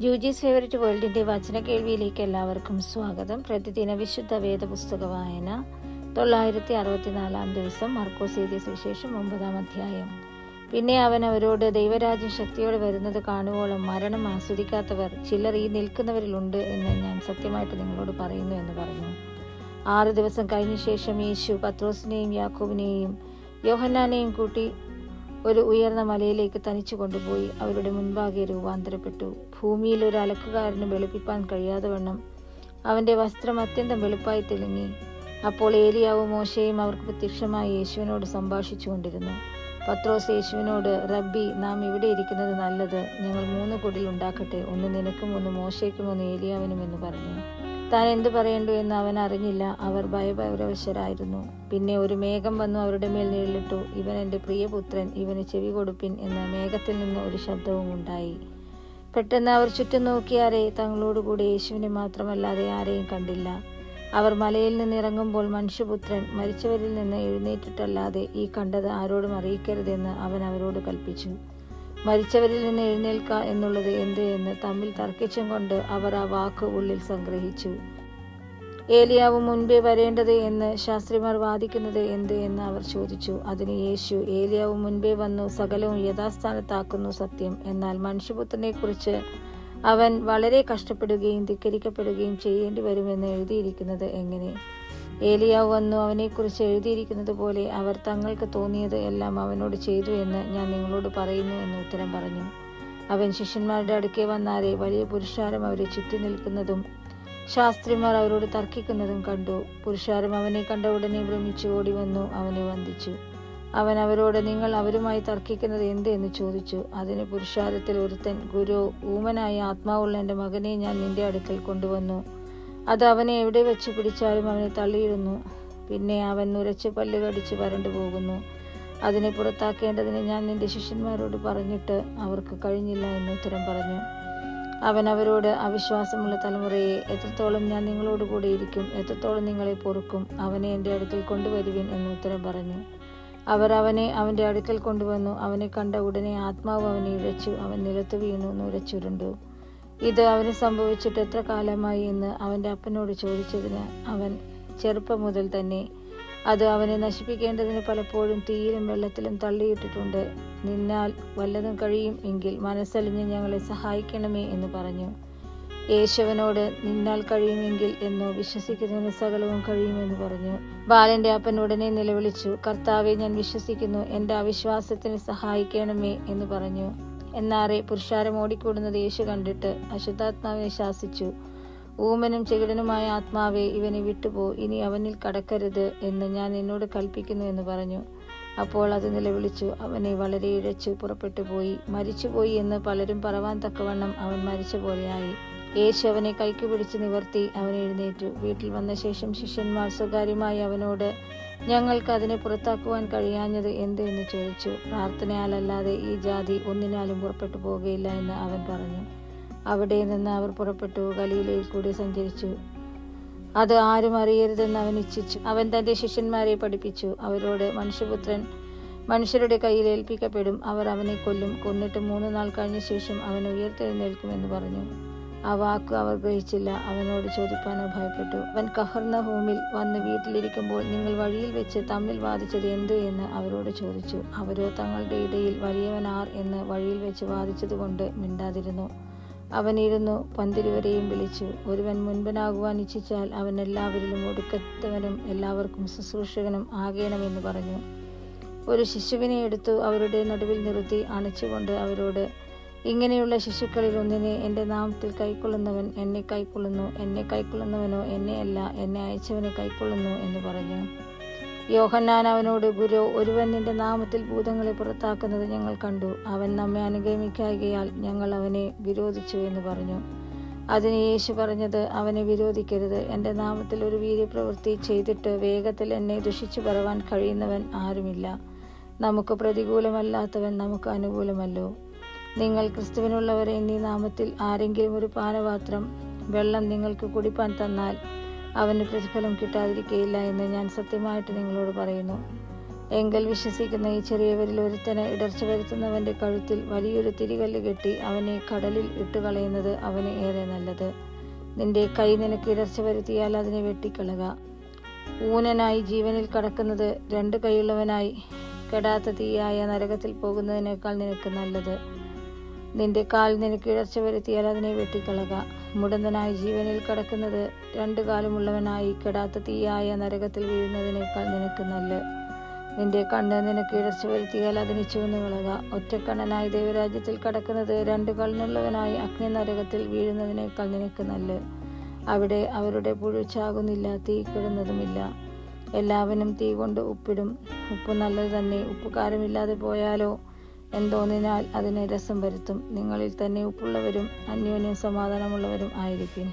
ജൂജീസ് favourite വേൾഡിൻ്റെ വചന കേൾവിയിലേക്ക് എല്ലാവർക്കും സ്വാഗതം. പ്രതിദിന വിശുദ്ധ വേദപുസ്തക വായന 964 ദിവസം. മർക്കോസ് എഴുതിയ സുവിശേഷം 9 അധ്യായം. പിന്നെ അവൻ അവരോട്, ദൈവരാജ്യം ശക്തിയോടെ വരുന്നത് കാണുവോളം മരണം ആസ്വദിക്കാത്തവർ ചിലർ ഈ നിൽക്കുന്നവരിലുണ്ട് എന്ന് ഞാൻ സത്യമായിട്ട് നിങ്ങളോട് പറയുന്നു എന്ന് പറഞ്ഞു. 6 ദിവസം കഴിഞ്ഞ ശേഷം യേശു പത്രോസിനെയും യാക്കോബിനെയും യോഹന്നാനെയും കൂട്ടി ഒരു ഉയർന്ന മലയിലേക്ക് തനിച്ചു കൊണ്ടുപോയി അവരുടെ മുൻപാകെ രൂപാന്തരപ്പെട്ടു. ഭൂമിയിൽ ഒരു അലക്കുകാരന് വെളുപ്പിപ്പാൻ കഴിയാതെ വണ്ണം അവൻ്റെ വസ്ത്രം അത്യന്തം വെളുപ്പായി തെളിഞ്ഞി. അപ്പോൾ ഏലിയാവും മോശയും അവർക്ക് പ്രത്യക്ഷമായി യേശുവിനോട് സംഭാഷിച്ചു കൊണ്ടിരുന്നു. പത്രോസ് യേശുവിനോട്, റബ്ബി, നാം ഇവിടെ ഇരിക്കുന്നത് നല്ലത്. ഞങ്ങൾ 3 കുടിൽ ഉണ്ടാക്കട്ടെ, ഒന്ന് നിനക്കും, ഒന്ന് മോശയ്ക്കും, ഒന്ന് ഏലിയാവിനും എന്ന് പറഞ്ഞു. താൻ എന്തു പറയേണ്ടു എന്ന് അവൻ അറിഞ്ഞില്ല. അവർ ഭയപരവശരായിരുന്നു. പിന്നെ ഒരു മേഘം വന്നു അവരുടെ മേൽ നിഴലിട്ടു. ഇവൻ എൻ്റെ പ്രിയപുത്രൻ, ഇവന് ചെവി കൊടുപ്പിൻ എന്ന് മേഘത്തിൽ നിന്ന് ഒരു ശബ്ദവും ഉണ്ടായി. പെട്ടെന്ന് അവർ ചുറ്റും നോക്കിയാരെ തങ്ങളോടുകൂടി യേശുവിനെ മാത്രമല്ലാതെ ആരെയും കണ്ടില്ല. അവർ മലയിൽ നിന്ന് ഇറങ്ങുമ്പോൾ മനുഷ്യപുത്രൻ മരിച്ചവരിൽ നിന്ന് എഴുന്നേറ്റിട്ടല്ലാതെ ഈ കണ്ടത് ആരോടും അറിയിക്കരുതെന്ന് അവൻ അവരോട് കൽപ്പിച്ചു. മരിച്ചവരിൽ നിന്ന് എഴുന്നേൽക്ക എന്നുള്ളത് എന്ത് എന്ന് തമ്മിൽ തർക്കിച്ചും കൊണ്ട് അവർ ആ വാക്ക് ഉള്ളിൽ സംഗ്രഹിച്ചു. ഏലിയാവ് മുൻപേ വരേണ്ടത് എന്ന് ശാസ്ത്രിമാർ വാദിക്കുന്നത് എന്ത് എന്ന് അവർ ചോദിച്ചു. അതിന് യേശു, ഏലിയാവ് മുൻപേ വന്നു സകലവും യഥാസ്ഥാനത്താക്കുന്നു സത്യം. എന്നാൽ മനുഷ്യപുത്രനെ കുറിച്ച് അവൻ വളരെ കഷ്ടപ്പെടുകയും ധിക്കരിക്കപ്പെടുകയും ചെയ്യേണ്ടി വരുമെന്ന് എഴുതിയിരിക്കുന്നത് എങ്ങനെ? ഏലിയാവ് വന്നു അവനെക്കുറിച്ച് എഴുതിയിരിക്കുന്നത് പോലെ അവർ തങ്ങൾക്ക് തോന്നിയത് എല്ലാം അവനോട് ചെയ്തു എന്ന് ഞാൻ നിങ്ങളോട് പറയുന്നു എന്ന് ഉത്തരം പറഞ്ഞു. അവൻ ശിഷ്യന്മാരുടെ അടുക്കെ വന്നാരെ വലിയ പുരുഷാരം അവരെ ചുറ്റി നിൽക്കുന്നതും ശാസ്ത്രിമാർ അവരോട് തർക്കിക്കുന്നതും കണ്ടു. പുരുഷാരം അവനെ കണ്ട ഉടനെ ഭ്രമിച്ചു ഓടി വന്നു അവനെ വന്ദിച്ചു. അവൻ അവരോട്, നിങ്ങൾ അവരുമായി തർക്കിക്കുന്നത് എന്ത് എന്ന് ചോദിച്ചു. അതിന് പുരുഷാരത്തിൽ ഒരുത്തൻ, ഗുരു, ഊമനായ ആത്മാവുള്ള എൻ്റെ മകനെ ഞാൻ നിന്റെ അടുക്കൽ കൊണ്ടുവന്നു. അത് അവനെ എവിടെ വെച്ച് പിടിച്ചാലും അവനെ തള്ളിയിടുന്നു. പിന്നെ അവൻ നുരച്ച് പല്ല് കടിച്ച് വരണ്ടു പോകുന്നു. അതിനെ പുറത്താക്കേണ്ടതിന് ഞാൻ നിന്റെ ശിഷ്യന്മാരോട് പറഞ്ഞിട്ട് അവർക്ക് കഴിഞ്ഞില്ല എന്ന് ഉത്തരം പറഞ്ഞു. അവൻ അവരോട്, അവിശ്വാസമുള്ള തലമുറയെ, എത്രത്തോളം ഞാൻ നിങ്ങളോട് കൂടെ ഇരിക്കും, എത്രത്തോളം നിങ്ങളെ പൊറുക്കും? അവനെ എൻ്റെ അടുക്കൽ കൊണ്ടുവരുവിൻ എന്ന് ഉത്തരം പറഞ്ഞു. അവർ അവനെ അവൻ്റെ അടുക്കൽ കൊണ്ടുവന്നു. അവനെ കണ്ട ഉടനെ ആത്മാവ് അവനെ ഇഴച്ചു. അവൻ നിലത്ത് വീണു നുരച്ചുരുണ്ടു. ഇത് അവന് സംഭവിച്ചിട്ട് എത്ര കാലമായി എന്ന് അവൻ്റെ അപ്പനോട് ചോദിച്ചതിന് അവൻ, ചെറുപ്പം മുതൽ തന്നെ. അത് അവനെ നശിപ്പിക്കേണ്ടതിന് പലപ്പോഴും തീയിലും വെള്ളത്തിലും തള്ളിയിട്ടിട്ടുണ്ട്. നിന്നാൽ വല്ലതും കഴിയും എങ്കിൽ മനസ്സലിഞ്ഞ് ഞങ്ങളെ സഹായിക്കണമേ എന്ന് പറഞ്ഞു. യേശുവിനോട്, നിന്നാൽ കഴിയുമെങ്കിൽ എന്നോ, വിശ്വസിക്കുന്നതിന് സകലവും കഴിയുമെന്ന് പറഞ്ഞു. ബാലന്റെ അപ്പൻ ഉടനെ നിലവിളിച്ചു, കർത്താവെ, ഞാൻ വിശ്വസിക്കുന്നു, എൻ്റെ അവിശ്വാസത്തിന് സഹായിക്കണമേ എന്ന് പറഞ്ഞു. എന്നാറെ പുരുഷാരം ഓടിക്കൂടുന്നത് യേശു കണ്ടിട്ട് അശുദ്ധാത്മാവിനെ ശാസിച്ചു. ഊമനും ചെകിടനുമായ ആത്മാവെ, ഇവനെ വിട്ടുപോ, ഇനി അവനിൽ കടക്കരുത് എന്ന് ഞാൻ നിന്നോട് കൽപ്പിക്കുന്നു എന്ന് പറഞ്ഞു. അപ്പോൾ അത് നിലവിളിച്ചു അവനെ വളരെ ഇഴച്ചു പുറപ്പെട്ടു പോയി. മരിച്ചുപോയി എന്ന് പലരും പറവാൻ തക്കവണ്ണം അവൻ മരിച്ച പോലെയായി. യേശു അവനെ കൈക്ക് പിടിച്ച് നിവർത്തി അവൻ എഴുന്നേറ്റു. വീട്ടിൽ വന്ന ശേഷം ശിഷ്യന്മാർ സ്വകാര്യമായി അവനോട്, ഞങ്ങൾക്ക് അതിനെ പുറത്താക്കുവാൻ കഴിയാഞ്ഞത് എന്ത് എന്ന് ചോദിച്ചു. പ്രാർത്ഥനയാലല്ലാതെ ഈ ജാതി ഒന്നിനാലും പുറപ്പെട്ടു പോകുകയില്ല എന്ന് അവൻ പറഞ്ഞു. അവിടെ നിന്ന് അവർ പുറപ്പെട്ടു ഗലീലയിൽ കൂടി സഞ്ചരിച്ചു. അത് ആരും അറിയരുതെന്ന് അവൻ ഇച്ഛിച്ചു. അവൻ തൻ്റെ ശിഷ്യന്മാരെ പഠിപ്പിച്ചു, അവരോട്, മനുഷ്യപുത്രൻ മനുഷ്യരുടെ കയ്യിൽ ഏൽപ്പിക്കപ്പെടും. അവർ അവനെ കൊല്ലും. കൊന്നിട്ട് 3 നാൾ കഴിഞ്ഞ ശേഷം അവൻ ഉയർത്തെഴുന്നേൽക്കുമെന്ന് പറഞ്ഞു. ആ വാക്ക് അവർ ഗ്രഹിച്ചില്ല. അവനോട് ചോദിപ്പാനോ ഭയപ്പെട്ടു. അവൻ കഫർന്നഹൂമിൽ വന്ന് വീട്ടിലിരിക്കുമ്പോൾ നിങ്ങൾ വഴിയിൽ വെച്ച് തമ്മിൽ വാദിച്ചത് എന്ത് എന്ന് അവരോട് ചോദിച്ചു. അവരോ തങ്ങളുടെ ഇടയിൽ വലിയവൻ ആർ എന്ന് വഴിയിൽ വെച്ച് വാദിച്ചതുകൊണ്ട് മിണ്ടാതിരുന്നു. അവൻ ഇരുന്നു പന്തിരുവരെയും വിളിച്ചു. ഒരുവൻ മുൻപനാകുവാൻ ഇച്ഛിച്ചാൽ അവൻ എല്ലാവരിലും ഒടുക്കത്തവനും എല്ലാവർക്കും ശുശ്രൂഷകനും ആകേണമെന്ന് പറഞ്ഞു. ഒരു ശിശുവിനെ എടുത്തു അവരുടെ നടുവിൽ നിർത്തി അണച്ചുകൊണ്ട് അവരോട്, ഇങ്ങനെയുള്ള ശിശുക്കളിൽ ഒന്നിനെ എൻ്റെ നാമത്തിൽ കൈക്കൊള്ളുന്നവൻ എന്നെ കൈക്കൊള്ളുന്നു, എന്നെ കൈക്കൊള്ളുന്നവനോ എന്നെ അല്ല, എന്നെ അയച്ചവനെ കൈക്കൊള്ളുന്നു എന്ന് പറഞ്ഞു. യോഹന്നാൻ അവനോട്, ഗുരു, ഒരുവൻ നിന്റെ നാമത്തിൽ ഭൂതങ്ങളെ പുറത്താക്കുന്നത് ഞങ്ങൾ കണ്ടു. അവൻ നമ്മെ അനുഗമിക്കായകയാൽ ഞങ്ങൾ അവനെ വിരോധിച്ചു എന്ന് പറഞ്ഞു. അതിന് യേശു പറഞ്ഞത്, അവനെ വിരോധിക്കരുത്. എൻ്റെ നാമത്തിൽ ഒരു വീര്യപ്രവൃത്തി ചെയ്തിട്ട് വേഗത്തിൽ എന്നെ ദുഷിച്ചു പറവാൻ കഴിയുന്നവൻ ആരുമില്ല. നമുക്ക് പ്രതികൂലമല്ലാത്തവൻ നമുക്ക് അനുകൂലമല്ലോ. നിങ്ങൾ ക്രിസ്തുവിനുള്ളവരെ എന്നീ നാമത്തിൽ ആരെങ്കിലും ഒരു പാനപാത്രം വെള്ളം നിങ്ങൾക്ക് കുടിപ്പാൻ തന്നാൽ അവന് പ്രതിഫലം കിട്ടാതിരിക്കുകയില്ല എന്ന് ഞാൻ സത്യമായിട്ട് നിങ്ങളോട് പറയുന്നു. എങ്കിൽ വിശ്വസിക്കുന്ന ഈ ചെറിയവരിൽ ഒരുത്തന് ഇടർച്ച വരുത്തുന്നവന്റെ കഴുത്തിൽ വലിയൊരു തിരികല്ല് കെട്ടി അവനെ കടലിൽ ഇട്ടുകളയുന്നത് അവന് ഏറെ നല്ലത്. നിന്റെ കൈ നിനക്ക് ഇടർച്ച വരുത്തിയാൽ അതിനെ വെട്ടിക്കളക. ഊനനായി ജീവനിൽ കടക്കുന്നത് 2 കൈയുള്ളവനായി കെടാത്ത തീയായ നരകത്തിൽ പോകുന്നതിനേക്കാൾ നിനക്ക് നല്ലത്. നിന്റെ കാൽ നിനക്ക് ഇടർച്ച വരുത്തിയാൽ അതിനെ വെട്ടിക്കളക. മുടന്തനായി ജീവനിൽ കടക്കുന്നത് 2 കാലുമുള്ളവനായി കെടാത്ത തീയായ നരകത്തിൽ വീഴുന്നതിനേക്കാൾ നിനക്ക് നല്ലത്. നിന്റെ കണ്ണ് നിനക്ക് ഇടർച്ച വരുത്തിയാൽ അതിനെ ചുവന്നുകളക. ഒറ്റക്കണ്ണനായി ദൈവരാജ്യത്തിൽ കടക്കുന്നത് 2 കണ്ണുള്ളവനായി അഗ്നി നരകത്തിൽ വീഴുന്നതിനേക്കാൾ നിനക്ക് നല്ലത്. അവിടെ അവരുടെ പുഴു ചാകുന്നില്ല, തീ കെടുന്നതുമില്ല. എല്ലാവനും തീ കൊണ്ട് ഉപ്പിടും. ഉപ്പ് നല്ലത് തന്നെ. ഉപ്പ് കാരമില്ലാതെ പോയാലോ എന്തോന്നിനാൽ അതിന് രസം വരുത്തും. നിങ്ങളിൽ തന്നെ ഉപ്പുള്ളവരും അന്യോന്യം സമാധാനമുള്ളവരും ആയിരിക്കും.